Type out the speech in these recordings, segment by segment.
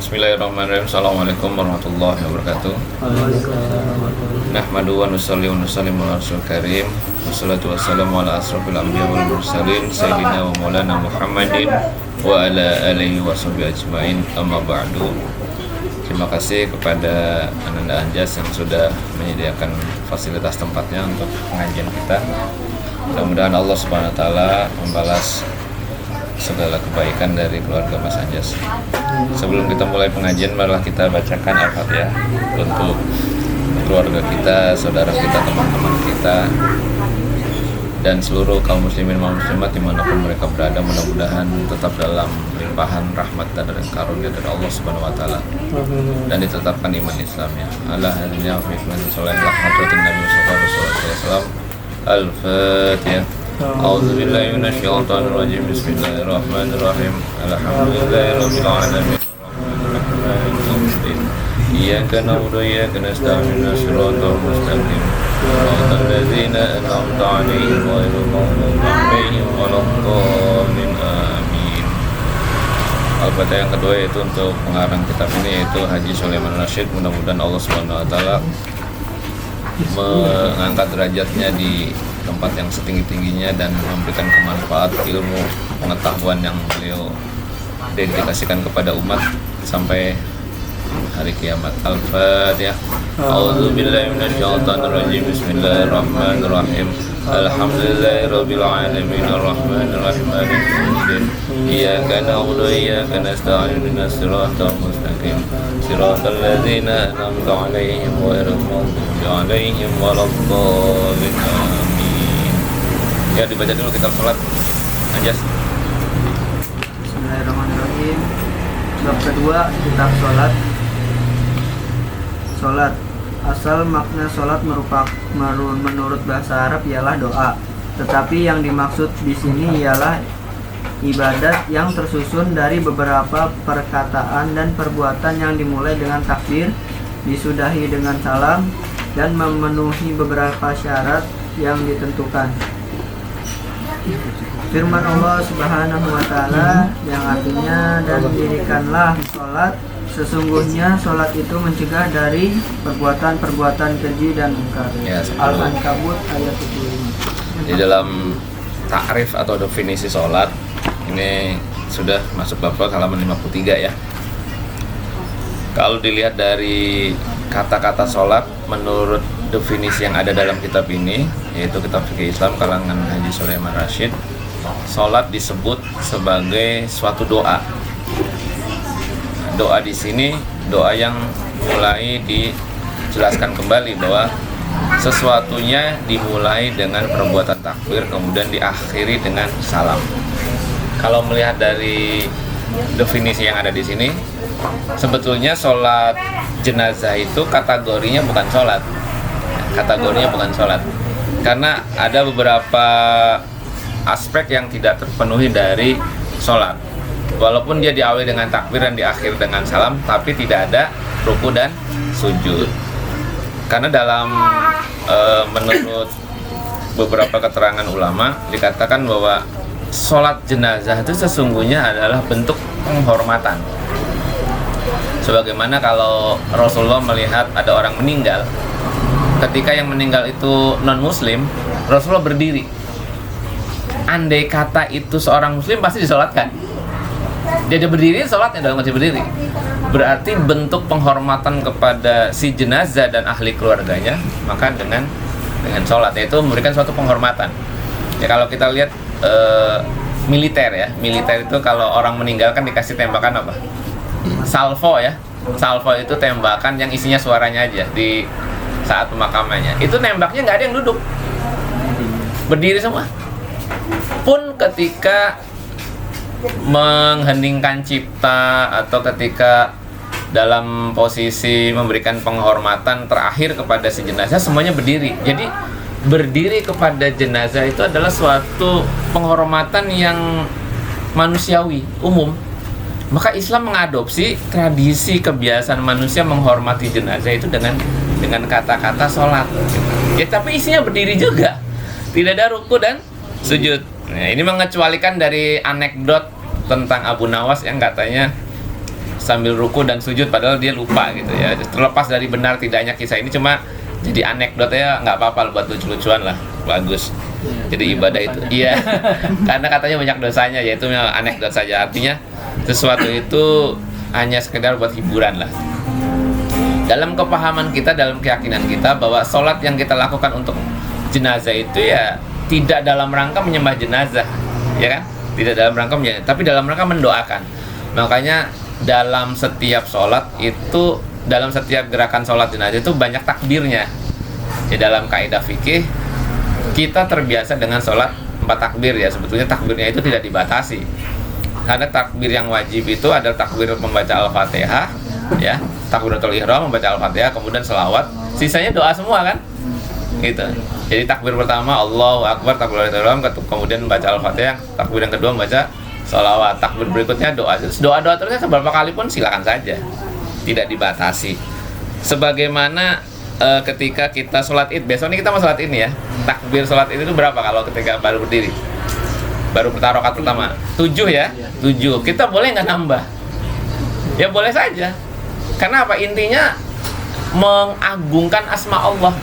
Bismillahirrahmanirrahim. Assalamualaikum warahmatullahi wabarakatuh. Nahmadu wa nusalli wa nusallim ala rasul karim. Wassalatu wassalamu ala asrofil anbiya wal mursalin Sayyidina wa maulana Muhammadin wa ala alihi wa sahbihi ajma'in. Amma ba'du. Terima kasih kepada Ananda Anjas yang sudah menyediakan fasilitas tempatnya untuk pengajian kita. Mudah-mudahan Allah Subhanahu wa taala membalas segala kebaikan dari keluarga Mas Anjas. Sebelum kita mulai pengajian, marilah kita bacakan Al-Fatihah untuk keluarga kita, saudara kita, teman-teman kita, dan seluruh kaum muslimin dan muslimat dimanapun mereka berada. Mudah-mudahan tetap dalam limpahan rahmat dan karunia dari Allah Subhanahu wa taala dan ditetapkan iman Islamnya. Allah hadhihi fi man sallallahu alaihi Nabi sallallahu alaihi wasallam. Al-Fatihah. A'udzu billahi minasyaitonir rajim. Bismillahirrahmanirrahim. Alhamdulillahirabbil alamin. Iyyaka na'budu wa iyyaka nasta'in. Shiratal mustaqim. Shiratal ladzina an'amta 'alaihim ghairil maghdubi 'alaihim waladdallin. Amin. Al-Fatihah yang kedua yaitu untuk pengarang kitab ini yaitu Haji Sulaiman Rashid. Mudah-mudahan Allah Subhanahu wa taala mengangkat derajatnya di tempat yang setinggi-tingginya dan memberikan kemanfaat ilmu pengetahuan yang beliau dedikasikan kepada umat sampai hari kiamat. Al-Fatihah. A'udzu billahi minasyaitonir rajim. Bismillahirrahmanirrahim. Alhamdulillahirabbil alamin arrahmanir rahim maliki yaumiddin. Iyyaka na'budu wa iyyaka nasta'in. Ihdinas siratal mustaqim. Siratal ladzina an'amta 'alaihim ghairil maghdubi 'alaihim waladdallin. Amin. Ya, dibaca dulu kita salat. Anjas. Bismillahirrahmanirrahim. Bab kedua, kitab salat. Salat. Asal makna salat menurut bahasa Arab ialah doa. Tetapi yang dimaksud di sini ialah ibadat yang tersusun dari beberapa perkataan dan perbuatan yang dimulai dengan takbir, disudahi dengan salam, dan memenuhi beberapa syarat yang ditentukan. Firman Allah Subhanahu wa taala yang artinya, dan dirikanlah salat, sesungguhnya salat itu mencegah dari perbuatan-perbuatan keji dan mungkar. Ya, Al-Ankabut ayat 75. Di dalam takrif atau definisi salat ini sudah masuk bab halaman 53 ya. Kalau dilihat dari kata-kata salat menurut definisi yang ada dalam kitab ini, yaitu kitab fikih Islam kalangan Haji Sulaiman Rashid, salat disebut sebagai suatu doa. Doa di sini doa yang mulai dijelaskan kembali bahwa sesuatunya dimulai dengan perbuatan takbir kemudian diakhiri dengan salam. Kalau melihat dari definisi yang ada di sini, sebetulnya sholat jenazah itu kategorinya bukan sholat. Kategorinya bukan sholat karena ada beberapa aspek yang tidak terpenuhi dari sholat. Walaupun dia diawali dengan takbir dan diakhiri dengan salam, tapi tidak ada ruku dan sujud. Karena dalam menurut beberapa keterangan ulama dikatakan bahwa sholat jenazah itu sesungguhnya adalah bentuk penghormatan. Sebagaimana kalau Rasulullah melihat ada orang meninggal, ketika yang meninggal itu non-muslim, Rasulullah berdiri. Andai kata itu seorang muslim pasti disolatkan. Dia berdiri, sholatnya dalam masih berdiri. Berarti bentuk penghormatan kepada si jenazah dan ahli keluarganya, maka dengan sholat, yaitu memberikan suatu penghormatan. Ya kalau kita lihat militer ya, militer itu kalau orang meninggal kan dikasih tembakan apa? Salvo ya. Salvo itu tembakan yang isinya suaranya aja di saat pemakamannya. Itu nembaknya nggak ada yang duduk, berdiri semua. Pun ketika mengheningkan cipta atau ketika dalam posisi memberikan penghormatan terakhir kepada si jenazah, semuanya berdiri. Jadi berdiri kepada jenazah itu adalah suatu penghormatan yang manusiawi, umum. Maka Islam mengadopsi tradisi kebiasaan manusia menghormati jenazah itu dengan kata-kata sholat. Ya tapi isinya berdiri juga, tidak ada ruku dan sujud. Nah, ini mengecualikan dari anekdot tentang Abu Nawas yang katanya sambil ruku dan sujud padahal dia lupa gitu ya. Terlepas dari benar tidaknya kisah ini, cuma jadi anekdotnya nggak apa-apa buat lucu-lucuan lah, bagus. Jadi ibadah itu iya karena katanya banyak dosanya, yaitu anekdot saja, artinya sesuatu itu hanya sekedar buat hiburan lah. Dalam kepahaman kita, dalam keyakinan kita bahwa sholat yang kita lakukan untuk jenazah itu ya tidak dalam rangka menyembah jenazah, ya kan? Tidak dalam rangka menyembah, tapi dalam rangka mendoakan. Makanya dalam setiap sholat itu, dalam setiap gerakan sholat jenazah itu banyak takbirnya. Di dalam kaidah fikih kita terbiasa dengan sholat 4 takbir ya. Sebetulnya takbirnya itu tidak dibatasi. Karena takbir yang wajib itu adalah takbir membaca Al-Fatihah, ya, takbiratul ihram membaca Al-Fatihah, kemudian selawat, sisanya doa semua kan? Gitu. Jadi takbir pertama Allahu Akbar, takbiratul ihram, kemudian membaca Al-Fatihah, takbir yang kedua membaca sholawat, takbir berikutnya doa. Doa-doa terusnya seberapa kali pun silakan saja, tidak dibatasi. Sebagaimana ketika kita sholat id, besok ini kita mau sholat ini ya, takbir sholat id itu berapa kalau ketika baru berdiri, baru rakaat pertama? 7 ya, 7. Kita boleh nggak nambah? Ya boleh saja. Karena apa? Intinya mengagungkan asma Allah.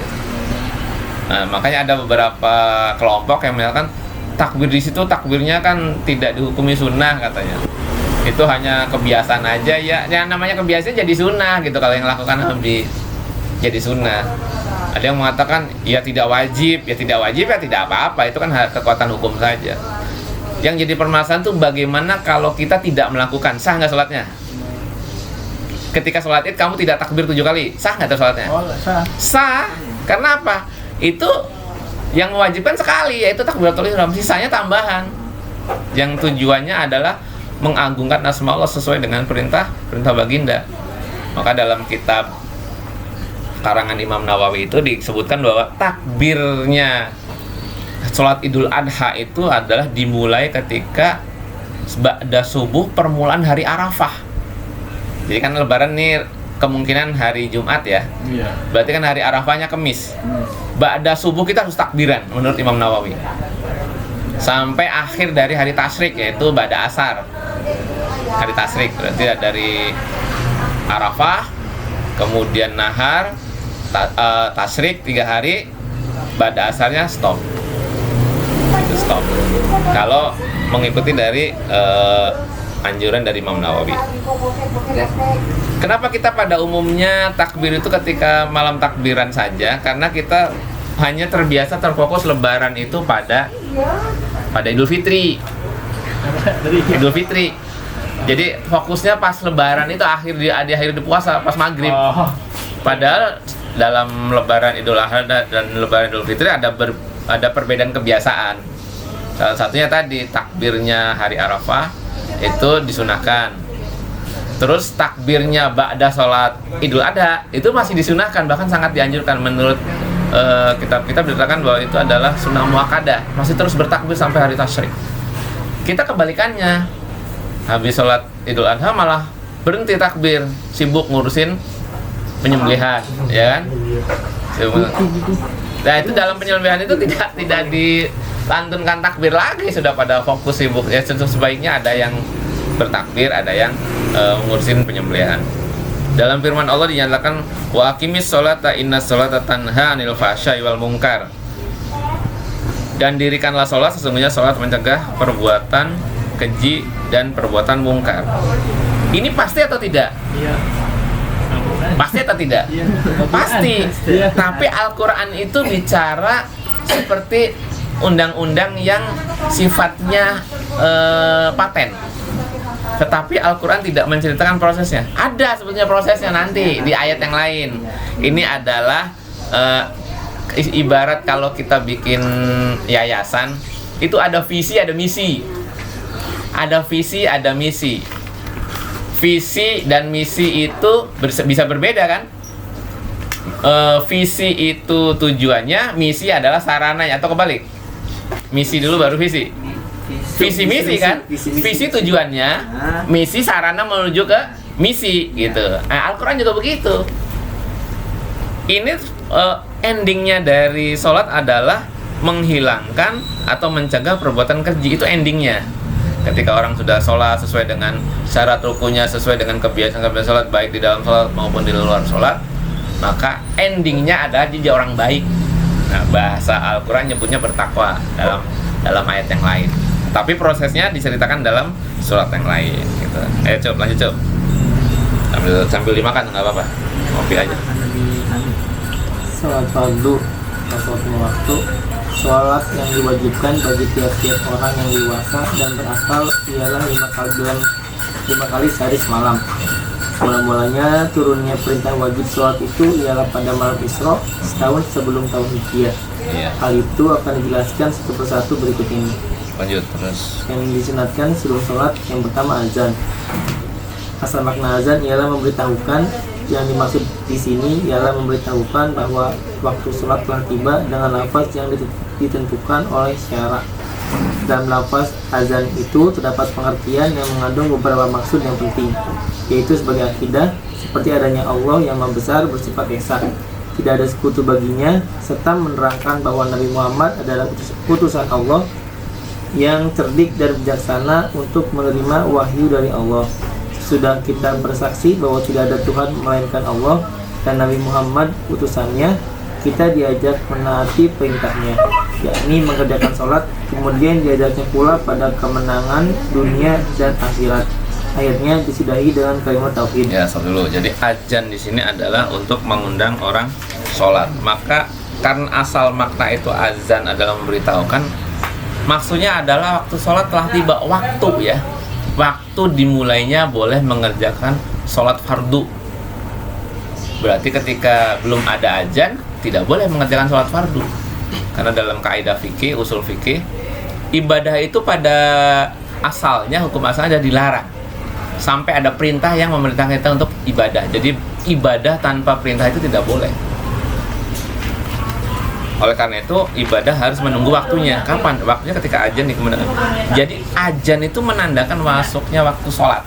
Nah, makanya ada beberapa kelompok yang menyatakan takbir di situ takbirnya kan tidak dihukumi sunnah katanya. Itu hanya kebiasaan aja ya. Yang namanya kebiasaan jadi sunnah gitu kalau yang lakukan Habib. Jadi sunnah. Ada yang mengatakan ya tidak wajib, ya tidak wajib, ya tidak apa-apa. Itu kan kekuatan hukum saja. Yang jadi permasalahan tuh bagaimana kalau kita tidak melakukan, sah nggak sholatnya? Ketika sholat id kamu tidak takbir 7 kali, sah nggak tuh sholatnya? Oh, sah. Sah. Karena apa? Itu yang mewajibkan sekali, yaitu takbiratul ihram, sisanya tambahan. Yang tujuannya adalah mengagungkan asma Allah sesuai dengan perintah baginda. Maka dalam kitab karangan Imam Nawawi itu disebutkan bahwa takbirnya sholat Idul Adha itu adalah dimulai ketika ba'da subuh permulaan hari Arafah. Jadi kan lebaran nih kemungkinan hari Jumat ya. Iya. Berarti kan hari Arafahnya Kamis. Ba'da subuh kita harus takbiran menurut Imam Nawawi. Sampai akhir dari hari tasyrik, yaitu ba'da asar. Hari tasyrik berarti dari Arafah, kemudian nahar, tasyrik 3 hari, ba'da asarnya stop. Itu stop. Kalau mengikuti dari anjuran dari Imam Nawawi. Kenapa kita pada umumnya takbir itu ketika malam takbiran saja? Karena kita hanya terbiasa terfokus lebaran itu pada Idul Fitri. Idul Fitri. Jadi fokusnya pas lebaran itu di akhir puasa, pas maghrib. Padahal dalam lebaran Idul Adha dan lebaran Idul Fitri ada perbedaan kebiasaan. Salah satunya tadi takbirnya hari Arafah itu disunahkan. Terus takbirnya ba'da sholat Idul Adha itu masih disunahkan, bahkan sangat dianjurkan. Menurut kitab-kitab dikatakan bahwa itu adalah sunnah muakkadah, masih terus bertakbir sampai hari tasyrik. Kita kebalikannya, habis sholat Idul Adha malah berhenti takbir, sibuk ngurusin penyembelihan, ya kan? Nah itu dalam penyembelihan itu tidak dilantunkan takbir lagi, sudah pada fokus sibuk. Ya sebaiknya ada yang bertakbir, ada yang ngurusin penyembelihan. Dalam firman Allah dinyatakan wa aqimis sholata innas sholata tanha 'anil fahsya'i wal munkar. Dan dirikanlah sholat, sesungguhnya sholat mencegah perbuatan keji dan perbuatan mungkar. Ini pasti atau tidak? Iya. Pasti atau tidak? Iya. Pasti. Tapi Al-Quran itu bicara seperti undang-undang yang sifatnya paten. Tetapi Al-Quran tidak menceritakan prosesnya. Ada sebetulnya prosesnya nanti di ayat yang lain. Ini adalah ibarat kalau kita bikin yayasan, itu ada visi, ada misi. Ada visi, ada misi. Visi dan misi itu bisa berbeda kan? Visi itu tujuannya, misi adalah sarananya, atau kebalik? Misi dulu baru visi. Visi misi kan? Visi tujuannya, misi sarana menuju ke misi gitu. Nah, Al-Quran juga begitu. Ini endingnya dari sholat adalah menghilangkan atau mencegah perbuatan keji, itu endingnya. ketika orang sudah sholat sesuai dengan syarat rukunya, sesuai dengan kebiasaan sholat baik di dalam sholat maupun di luar sholat, maka endingnya adalah dia orang baik. Nah, bahasa Al-Quran nyebutnya bertakwa dalam ayat yang lain. Tapi prosesnya diceritakan dalam surat yang lain. Gitu. Ayo Cuk, lanjut Cuk. Sambil dimakan nggak apa-apa, kopi aja. Sholat fardu atau waktu. Sholat yang diwajibkan bagi tiap-tiap orang yang dewasa dan berakal ialah 5 kali sehari semalam. Mula-mulanya turunnya perintah wajib sholat itu ialah pada malam Isra setahun sebelum tahun Hijriah. Iya. Hal itu akan dijelaskan satu persatu berikut ini. Lanjut terus. Yang disunatkan sebelum sholat, yang pertama azan. Asal makna azan ialah memberitahukan. Yang dimaksud di sini ialah memberitahukan bahwa waktu sholat telah tiba dengan lafaz yang ditentukan oleh syarak. Dalam lafaz azan itu terdapat pengertian yang mengandung beberapa maksud yang penting, yaitu sebagai akidah, seperti adanya Allah yang Maha Besar bersifat esa, tidak ada sekutu baginya, serta menerangkan bahwa Nabi Muhammad adalah utusan Allah yang cerdik dan bijaksana untuk menerima wahyu dari Allah. Sudah kita bersaksi bahwa tidak ada Tuhan melainkan Allah dan Nabi Muhammad utusannya, kita diajak menaati perintahnya, yakni mengerjakan sholat, kemudian diajaknya pula pada kemenangan dunia dan akhirat. Ayatnya disudahi dengan kalimat tauhid. Ya, stop dulu. Jadi azan di sini adalah untuk mengundang orang sholat. Maka karena asal makna itu azan adalah memberitahukan, maksudnya adalah waktu sholat telah tiba, waktu ya. Waktu dimulainya boleh mengerjakan sholat fardu. Berarti ketika belum ada azan tidak boleh mengerjakan sholat fardu. Karena dalam kaidah fikih, usul fikih, ibadah itu pada asalnya, hukum asalnya ada dilarang sampai ada perintah yang memerintahkan kita untuk ibadah. Jadi ibadah tanpa perintah itu tidak boleh. Oleh karena itu ibadah harus menunggu waktunya. Kapan? Waktunya ketika azan dikumandangkan. Jadi azan itu menandakan masuknya waktu sholat.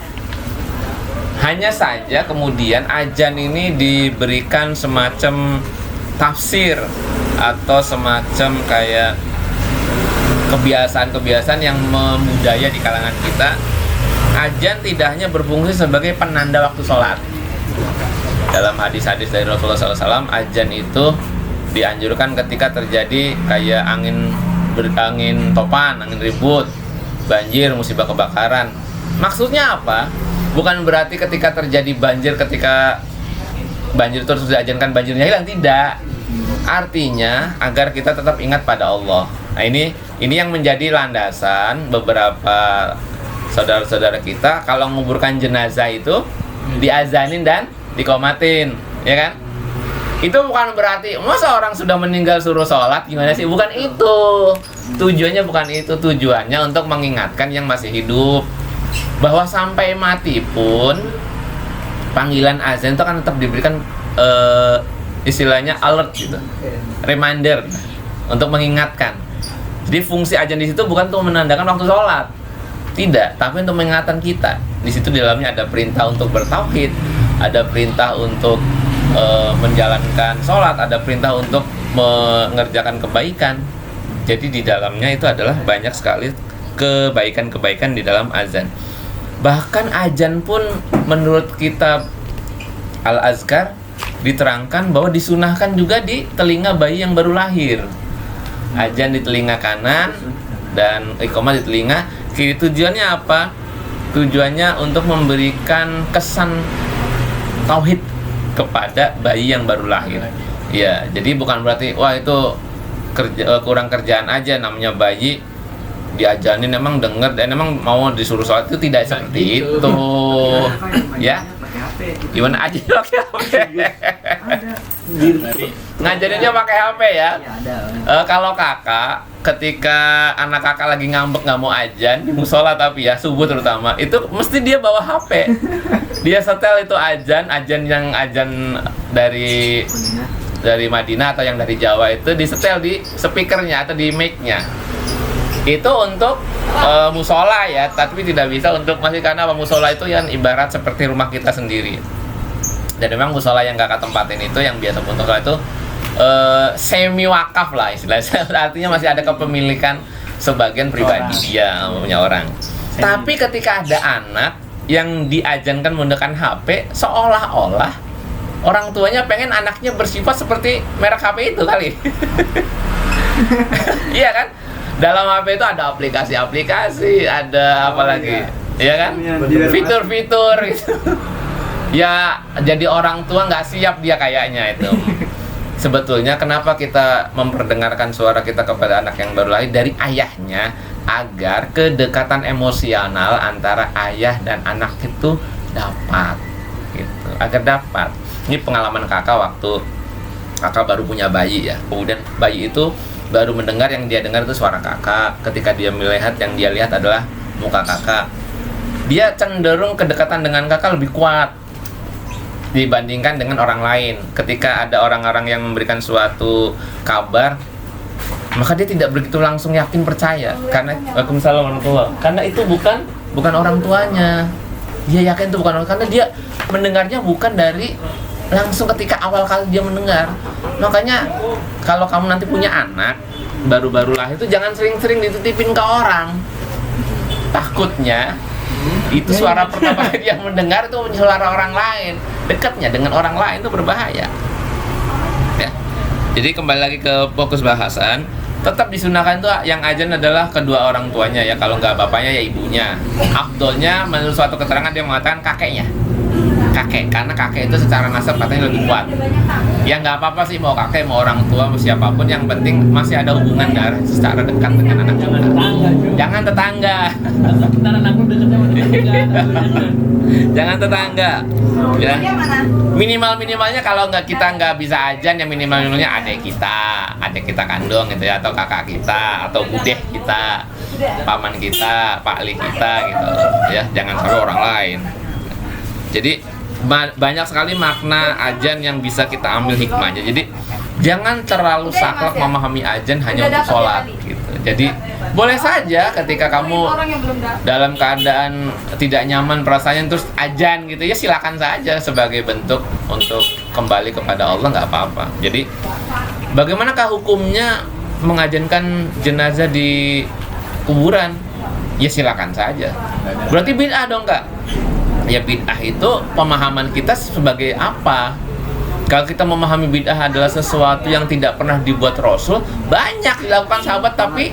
Hanya saja kemudian azan ini diberikan semacam tafsir atau semacam kayak kebiasaan-kebiasaan yang memudaya di kalangan kita. Azan tidak hanya berfungsi sebagai penanda waktu sholat. Dalam hadis-hadis dari Rasulullah SAW, azan itu dianjurkan ketika terjadi kayak angin topan, angin ribut, banjir, musibah kebakaran. Maksudnya apa? Bukan berarti ketika terjadi banjir, ketika banjir terus diajankan banjirnya hilang, tidak. Artinya agar kita tetap ingat pada Allah. Nah ini yang menjadi landasan beberapa saudara-saudara kita kalau menguburkan jenazah itu diazanin dan dikomatin, ya kan? Itu bukan berarti masa orang sudah meninggal suruh sholat, gimana sih? Bukan itu. Tujuannya bukan itu. Tujuannya untuk mengingatkan yang masih hidup bahwa sampai mati pun panggilan azan itu akan tetap diberikan istilahnya alert gitu, reminder untuk mengingatkan. Jadi fungsi azan di situ bukan untuk menandakan waktu sholat, tidak, tapi untuk mengingatkan kita. Di situ di dalamnya ada perintah untuk bertauhid, ada perintah untuk menjalankan sholat, ada perintah untuk mengerjakan kebaikan. Jadi di dalamnya itu adalah banyak sekali kebaikan-kebaikan di dalam azan. Bahkan azan pun menurut kitab Al-Azkar diterangkan bahwa disunahkan juga di telinga bayi yang baru lahir. Azan di telinga kanan dan iqamah di telinga kiri. Tujuannya apa? Tujuannya untuk memberikan kesan tauhid kepada bayi yang baru lahir. Ya, jadi bukan berarti wah itu kurang kerjaan aja, namanya bayi diajanin emang denger dan emang mau disuruh sholat, itu tidak seperti itu. Ya. Gimana aja pakai HP? Ngajarinnya pakai HP ya. Kalau kakak, ketika anak kakak lagi ngambek nggak mau azan di musola, tapi ya subuh terutama, itu mesti dia bawa HP. Dia setel itu azan yang dari Madinah atau yang dari Jawa itu disetel di speakernya atau di mic-nya. Itu untuk musola ya, tapi tidak bisa untuk masih, karena musola itu yang ibarat seperti rumah kita sendiri. Dan memang musola yang kakak tempatin itu yang biasa untuk sholat itu semi wakaf lah istilahnya. Artinya masih ada kepemilikan sebagian pribadi dia punya orang. Tapi ketika ada anak yang diajarkan menggunakan HP, seolah-olah orang tuanya pengen anaknya bersifat seperti merek HP itu kali. Iya kan? Dalam HP itu ada aplikasi-aplikasi, ada apa lagi? Iya kan? Fitur-fitur gitu. Ya, jadi orang tua nggak siap dia kayaknya itu. Sebetulnya kenapa kita memperdengarkan suara kita kepada anak yang baru lahir dari ayahnya, agar kedekatan emosional antara ayah dan anak itu dapat gitu, agar dapat. Ini pengalaman kakak waktu kakak baru punya bayi ya. Kemudian bayi itu baru mendengar, yang dia dengar itu suara kakak. Ketika dia melihat, yang dia lihat adalah muka kakak. Dia cenderung kedekatan dengan kakak lebih kuat dibandingkan dengan orang lain. Ketika ada orang-orang yang memberikan suatu kabar, maka dia tidak begitu langsung yakin percaya, karena Waalaikumsalam warahmatullahi, karena itu bukan orang tuanya. Dia yakin itu bukan orang, karena dia mendengarnya bukan dari langsung ketika awal kali dia mendengar. Makanya kalau kamu nanti punya anak baru-baru lahir itu jangan sering-sering dititipin ke orang. Takutnya itu suara pertama kali dia mendengar itu suara orang lain. Dekatnya dengan orang lain itu berbahaya. Ya. Jadi kembali lagi ke fokus bahasan, tetap disunahkan itu yang azan adalah kedua orang tuanya ya. Kalau nggak bapaknya ya ibunya. Afdolnya menurut suatu keterangan dia mengatakan kakeknya. Kakek, karena kakek itu secara nasab katanya lebih kuat. Ya nggak apa-apa sih mau kakek, mau orang tua, mau siapapun, yang penting masih ada hubungan darah secara dekat dengan anak kita. Jangan tetangga. Jangan tetangga. Ya. Minimalnya kalau kita nggak bisa ajan, ya minimalnya adik kita kandung gitu ya, atau kakak kita, atau budeh kita, paman kita, pak ali kita gitu. Ya, jangan sampai orang lain. Jadi banyak sekali makna azan yang bisa kita ambil hikmahnya. Jadi jangan terlalu saklek memahami azan hanya untuk sholat gitu. Jadi boleh saja ketika kamu dalam keadaan tidak nyaman perasaannya terus azan gitu ya, silakan saja sebagai bentuk untuk kembali kepada Allah, nggak apa-apa. Jadi bagaimanakah hukumnya mengazankan jenazah di kuburan? Ya silakan saja. Berarti bid'ah dong Kak? Ya bid'ah itu pemahaman kita sebagai apa? Kalau kita memahami bid'ah adalah sesuatu yang tidak pernah dibuat Rasul, banyak dilakukan sahabat tapi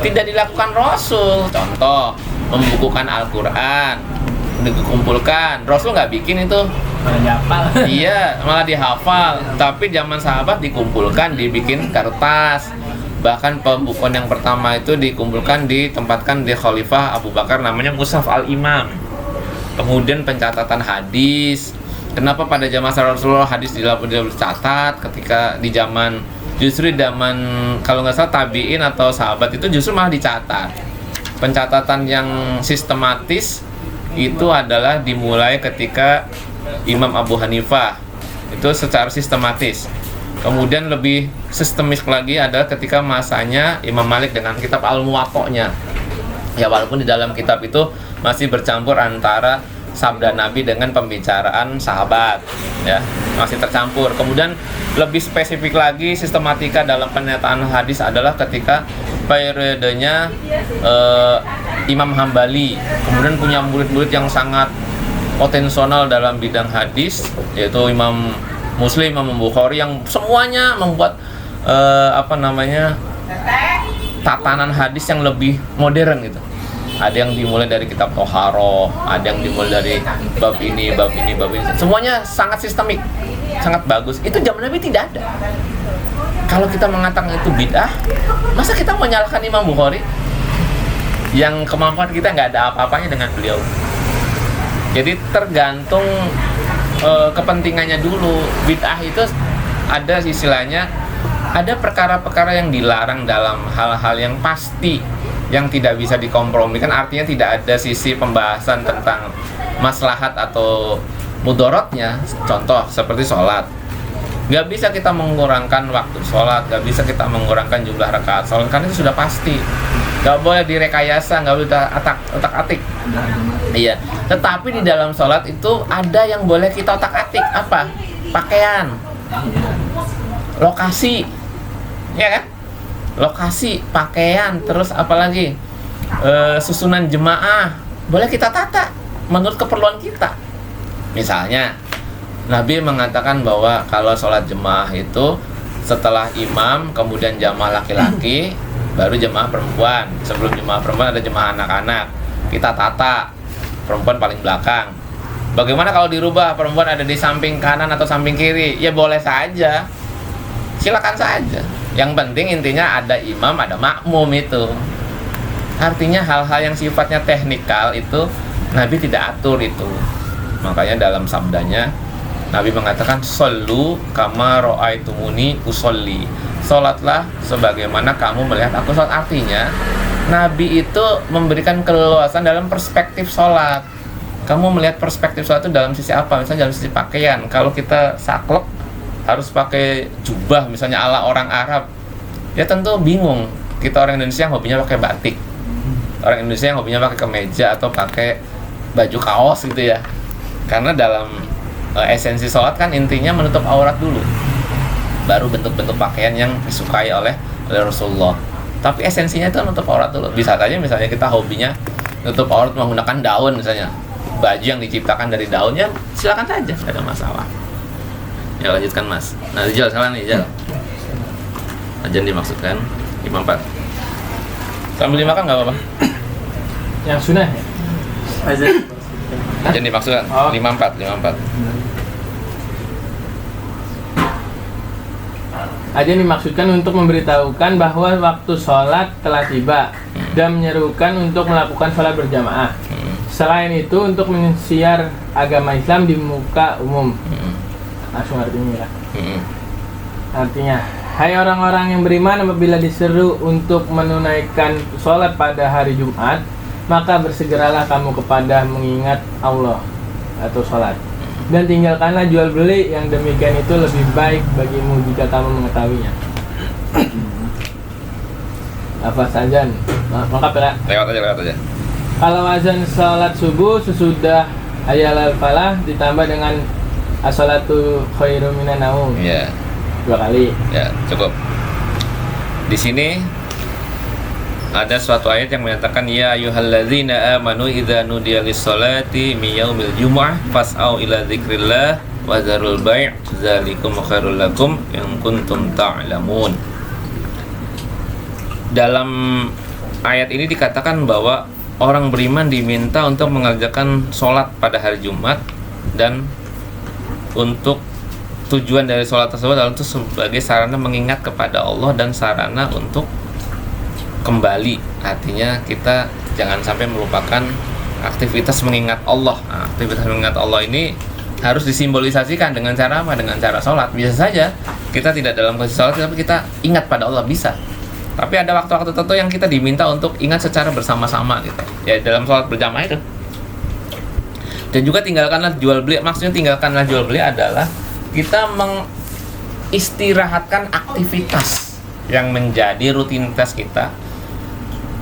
tidak dilakukan Rasul. Contoh, membukukan Al-Quran, dikumpulkan. Rasul nggak bikin itu. Malah dihafal. Iya, malah dihafal. Tapi zaman sahabat dikumpulkan, dibikin kertas. Bahkan pembukuan yang pertama itu dikumpulkan, ditempatkan di Khalifah Abu Bakar, namanya Mushaf Al-Imam. Kemudian pencatatan hadis. Kenapa pada zaman Rasulullah hadis dicatat, ketika di zaman kalau nggak salah tabi'in atau sahabat itu justru malah dicatat. Pencatatan yang sistematis itu adalah dimulai ketika Imam Abu Hanifah, itu secara sistematis. Kemudian lebih sistemis lagi adalah ketika masanya Imam Malik dengan kitab Al-Muwatta'nya. Ya walaupun di dalam kitab itu masih bercampur antara sabda Nabi dengan pembicaraan sahabat, ya masih tercampur. Kemudian lebih spesifik lagi sistematika dalam penyataan hadis adalah ketika periodenya Imam Hambali, kemudian punya murid-murid yang sangat potensial dalam bidang hadis, yaitu Imam Muslim, Imam Bukhari, yang semuanya membuat tatanan hadis yang lebih modern gitu. Ada yang dimulai dari kitab Toharoh, ada yang dimulai dari bab ini. Semuanya sangat sistemik, sangat bagus. Itu zaman Nabi tidak ada. Kalau kita mengatakan itu bid'ah, masa kita menyalahkan Imam Bukhari yang kemampuan kita nggak ada apa-apanya dengan beliau? Jadi tergantung kepentingannya dulu. Bid'ah itu ada istilahnya, ada perkara-perkara yang dilarang dalam hal-hal yang pasti, yang tidak bisa dikompromikan. Artinya tidak ada sisi pembahasan tentang maslahat atau mudorotnya. Contoh seperti sholat, nggak bisa kita mengurangkan waktu sholat, nggak bisa kita mengurangkan jumlah rakaat sholat, karena itu sudah pasti. Nggak boleh direkayasa, nggak boleh otak-atik. Iya. Tetapi di dalam sholat itu ada yang boleh kita otak-atik. Apa? Pakaian, lokasi, ya kan? Lokasi, pakaian, terus apalagi susunan jemaah boleh kita tata menurut keperluan kita. Misalnya Nabi mengatakan bahwa kalau sholat jemaah itu setelah imam, kemudian jamaah laki-laki, baru jemaah perempuan. Sebelum jemaah perempuan ada jemaah anak-anak. Kita tata, perempuan paling belakang. Bagaimana kalau dirubah, perempuan ada di samping kanan atau samping kiri? Ya boleh saja, silakan saja. Yang penting intinya ada imam, ada makmum itu. Artinya hal-hal yang sifatnya teknikal itu Nabi tidak atur itu. Makanya dalam sabdanya Nabi mengatakan sallu kama ra'aitumuni usolli. Salatlah sebagaimana kamu melihat aku salat. Artinya Nabi itu memberikan keleluasan dalam perspektif salat. Kamu melihat perspektif salat itu dalam sisi apa? Misalnya dalam sisi pakaian. Kalau kita saklek harus pakai jubah misalnya ala orang Arab, ya tentu bingung. Kita orang Indonesia yang hobinya pakai batik, orang Indonesia yang hobinya pakai kemeja atau pakai baju kaos gitu ya. Karena dalam esensi sholat kan intinya menutup aurat dulu, baru bentuk-bentuk pakaian yang disukai oleh Rasulullah. Tapi esensinya itu menutup aurat dulu. Bisa saja misalnya kita hobinya menutup aurat menggunakan daun misalnya, baju yang diciptakan dari daunnya, silakan saja, tidak ada masalah. Ya lanjutkan Mas. Nah Rijal, salah nih Rijal. Ajan dimaksudkan 54. Sambil dimakan nggak apa-apa. Yang sunnah ya? Ajan dimaksudkan 54. Ajan dimaksudkan untuk memberitahukan bahwa waktu sholat telah tiba dan menyerukan untuk melakukan sholat berjamaah. Selain itu untuk mensiar agama Islam di muka umum. Langsung artinya ya. Artinya, hai orang-orang yang beriman, apabila diseru untuk menunaikan sholat pada hari Jumat, maka bersegeralah kamu kepada mengingat Allah atau sholat, dan tinggalkanlah jual beli, yang demikian itu lebih baik bagimu jika kamu mengetahuinya. Apa saja? Lengkap ya? Lewat aja. Kalau azan sholat subuh sesudah hayal al-falah ditambah dengan as-sholatu khairum minan naum. Iya. 2 kali. Ya, cukup. Di sini ada suatu ayat yang menyatakan ya ayyuhalladzina amanu idza nudiya lis-sholati min yaumil jumu'ah fas'au ila dzikrillah wa dzarul bai' dzalikum khairul lakum in kuntum ta'lamun. Dalam ayat ini dikatakan bahwa orang beriman diminta untuk mengerjakan sholat pada hari Jumat, dan untuk tujuan dari sholat tersebut adalah itu sebagai sarana mengingat kepada Allah dan sarana untuk kembali. Artinya kita jangan sampai melupakan aktivitas mengingat Allah. Nah, aktivitas mengingat Allah ini harus disimbolisasikan dengan cara apa? Dengan cara sholat. Bisa saja kita tidak dalam kondisi sholat, tapi kita ingat pada Allah, bisa. Tapi ada waktu-waktu tertentu yang kita diminta untuk ingat secara bersama-sama gitu. Ya dalam sholat berjamaah itu. Dan juga tinggalkanlah jual beli. Maksudnya tinggalkanlah jual beli adalah kita mengistirahatkan aktivitas yang menjadi rutinitas kita.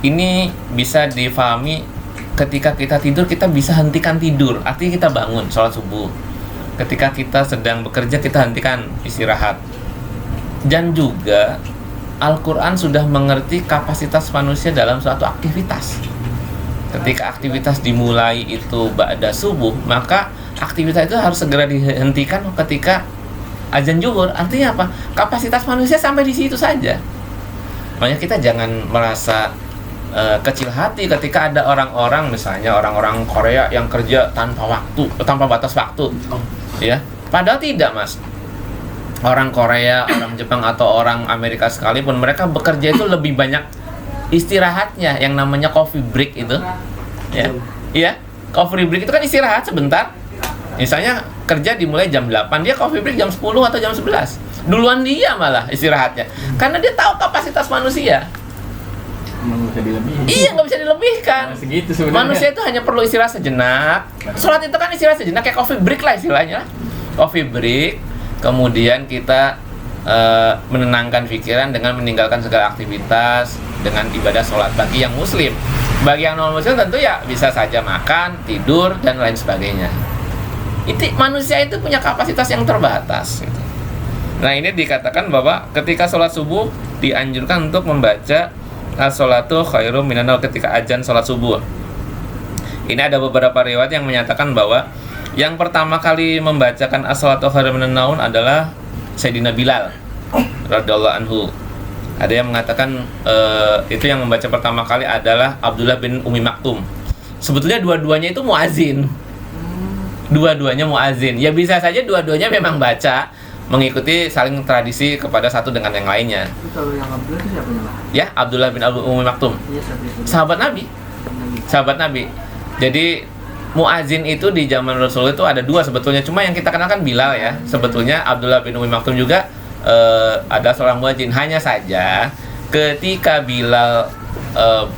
Ini bisa difahami ketika kita tidur, kita bisa hentikan tidur. Artinya kita bangun sholat subuh. Ketika kita sedang bekerja, kita hentikan istirahat. Dan juga Al-Quran sudah mengerti kapasitas manusia dalam suatu aktivitas. Ketika aktivitas dimulai itu ba'da subuh, maka aktivitas itu harus segera dihentikan ketika azan zuhur. Artinya apa? Kapasitas manusia sampai di situ saja. Makanya kita jangan merasa kecil hati ketika ada orang-orang, misalnya orang-orang Korea yang kerja tanpa waktu, tanpa batas waktu, ya. Padahal tidak, Mas. Orang Korea, orang Jepang atau orang Amerika sekalipun, mereka bekerja itu lebih banyak istirahatnya, yang namanya coffee break itu, ya. Iya, coffee break itu kan istirahat sebentar. Misalnya kerja dimulai jam 8, dia coffee break jam 10 atau jam 11. Duluan dia malah istirahatnya. Karena dia tahu kapasitas manusia. Emang bisa dilebihkan. Iya, nggak bisa dilebihkan. Nah, segitu sebenarnya. Manusia itu hanya perlu istirahat sejenak. Sholat itu kan istirahat sejenak, kayak coffee break lah istilahnya. Coffee break, kemudian kita menenangkan pikiran dengan meninggalkan segala aktivitas dengan ibadah sholat. Bagi yang muslim, bagi yang non muslim tentu ya bisa saja makan, tidur, dan lain sebagainya. Itu manusia itu punya kapasitas yang terbatas gitu. Nah ini dikatakan bahwa ketika sholat subuh dianjurkan untuk membaca as-sholatu khairum minan naum, ketika azan salat subuh. Ini ada beberapa riwayat yang menyatakan bahwa yang pertama kali membacakan as-sholatu khairum minan naum adalah Sayyidina Bilal radhiyallahu anhu. Ada yang mengatakan itu yang membaca pertama kali adalah Abdullah bin Umi Maktum. Sebetulnya dua-duanya itu muazin. Dua-duanya muazin. Ya bisa saja dua-duanya memang baca, mengikuti saling tradisi kepada satu dengan yang lainnya. Itu kalau yang Abdullah itu siapa Pak? Ya, Abdullah bin Umi Maktum. Iya, siapa itu? Sahabat Nabi. Sahabat Nabi. Jadi muazin itu di zaman Rasul itu ada dua sebetulnya. Cuma yang kita kenalkan Bilal ya. Sebetulnya Abdullah bin Umi Maktum juga ada seorang muazin. Hanya saja ketika Bilal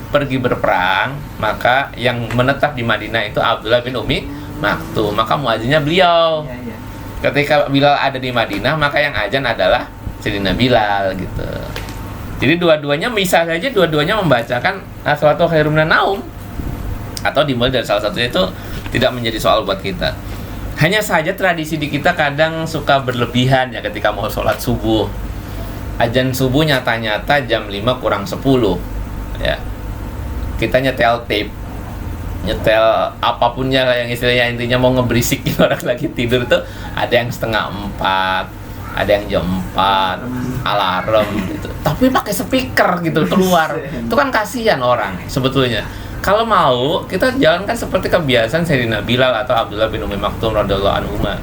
pergi berperang, maka yang menetap di Madinah itu Abdullah bin Umi Maktum. Maka muazinnya beliau. Iya, iya. Ketika Bilal ada di Madinah, maka yang azan adalah Sayyidina Bilal gitu. Jadi dua-duanya bisa saja dua-duanya membacakan as-sholatu khairum minan naum, atau dimulai dari salah satunya, itu tidak menjadi soal buat kita. Hanya saja tradisi di kita kadang suka berlebihan ya ketika mau sholat subuh. Azan subuh nyata-nyata jam 5 kurang 10 ya. Kita nyetel tape, nyetel apapunnya lah yang istilahnya, intinya mau ngeberisikin orang lagi tidur tuh, ada yang setengah 4, ada yang jam 4, alarm gitu. Tapi pakai speaker gitu keluar. Itu kan kasihan orang sebetulnya. Kalau mau kita jalankan seperti kebiasaan Sayyidina Bilal atau Abdullah bin Umi Maktum radhiyallahu anhuma.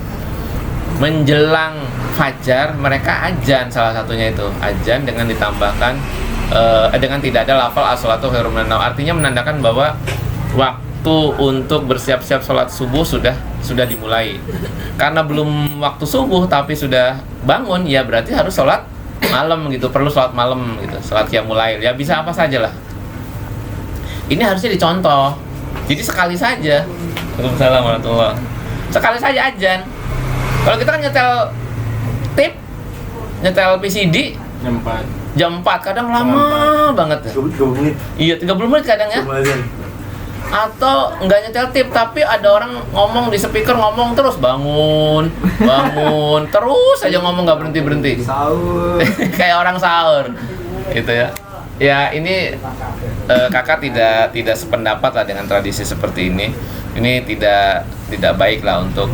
Menjelang fajar mereka azan, salah satunya itu azan dengan ditambahkan dengan tidak ada lafal as-sholatu khairum minan naum. Artinya menandakan bahwa waktu untuk bersiap-siap sholat subuh sudah dimulai. Karena belum waktu subuh tapi sudah bangun, ya berarti harus sholat malam gitu, perlu sholat malam gitu, sholat qiyamul lail. Ya bisa apa saja lah. Ini harusnya dicontoh. Jadi sekali saja. Waalaikumsalam warahmatullahi wabarakatuh. Sekali saja azan. Kalau kita kan nyetel tape, nyetel PCD jam 4 kadang lama banget ya. 30 menit. Iya, 30 menit kadang ya. Atau nggak nyetel tip tapi ada orang ngomong di speaker, ngomong terus bangun terus aja ngomong, nggak berhenti Sahur. kayak orang sahur gitu ya. Ya ini kakak tidak sependapat lah dengan tradisi seperti ini. Ini tidak baik lah untuk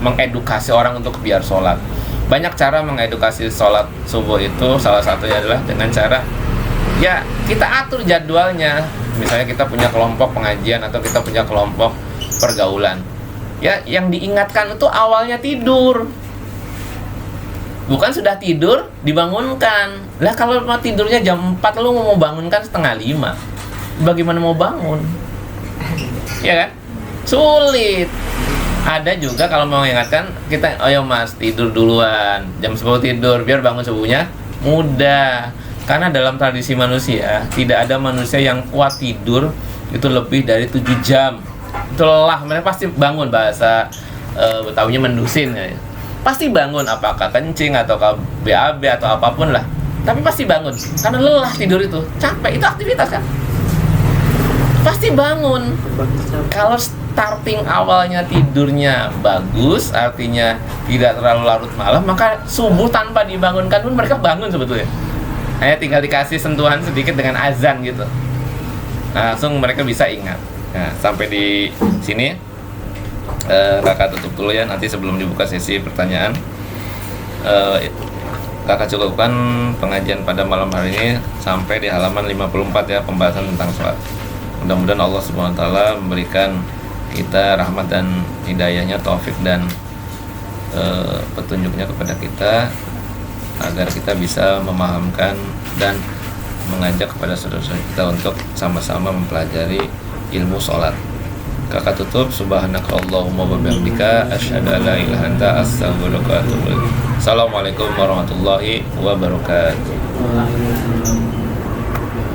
mengedukasi orang untuk biar sholat. Banyak cara mengedukasi sholat subuh itu, salah satunya adalah dengan cara ya kita atur jadwalnya. Misalnya kita punya kelompok pengajian atau kita punya kelompok pergaulan. Ya yang diingatkan itu awalnya tidur. Bukan sudah tidur dibangunkan. Lah kalau mau tidurnya jam 4 lu mau bangunkan setengah 5. Bagaimana mau bangun? Ya kan? Sulit. Ada juga kalau mau mengingatkan kita, ayo mas tidur duluan. Jam 10 tidur biar bangun subuhnya mudah. Karena dalam tradisi manusia tidak ada manusia yang kuat tidur itu lebih dari 7 jam. Itu lelah, mereka pasti bangun, bahasa Betawinya mendusin ya. Pasti bangun, apakah kencing atau BAB atau apapun lah, tapi pasti bangun karena lelah tidur itu, capek, itu aktivitas kan, pasti bangun. Kalau starting awalnya tidurnya bagus, artinya tidak terlalu larut malam, maka subuh tanpa dibangunkan pun mereka bangun sebetulnya. Hanya tinggal dikasih sentuhan sedikit dengan azan gitu, nah, langsung mereka bisa ingat. Nah, sampai di sini kakak tutup dulu ya, nanti sebelum dibuka sesi pertanyaan. Kakak cukupkan pengajian pada malam hari ini sampai di halaman 54 ya, pembahasan tentang sholat. Mudah-mudahan Allah Subhanahu wa taala memberikan kita rahmat dan hidayahnya, taufik dan petunjuknya kepada kita, agar kita bisa memahamkan dan mengajak kepada saudara-saudara kita untuk sama-sama mempelajari ilmu sholat. Kakak tutup, subhanakallahumma wa bihamdika asyhadu an la ilaha illa anta astaghfiruka wa atubu ilaik. Assalamualaikum warahmatullahi wabarakatuh.